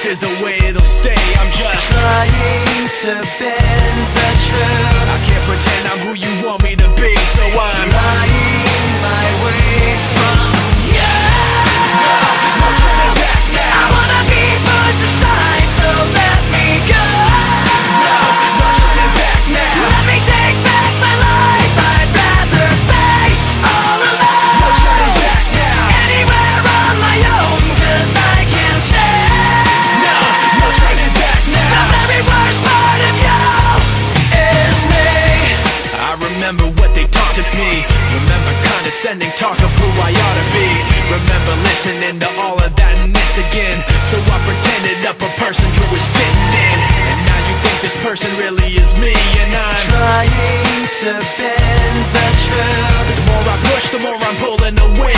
is the way it'll stay. I'm just trying to bend the truth. I can't pretend I'm who you want me to be, so I'm lying my way from you. No turning back now. I wanna be pushed aside, so let me go. No turning back now. Let me take back my life. I'd rather be all alone. No turning back now. Anywhere on my own, 'cause I can't say No turning back now. the very worst part of you is me. I remember what they taught to me. Remember condescending talk of who I ought to be. Remember listening to all of that and this again. So I pretended up a person who was fitting in. And now you think this person really is me, and I'm Trying to bend the truth. the more I push, the more I'm pulling away.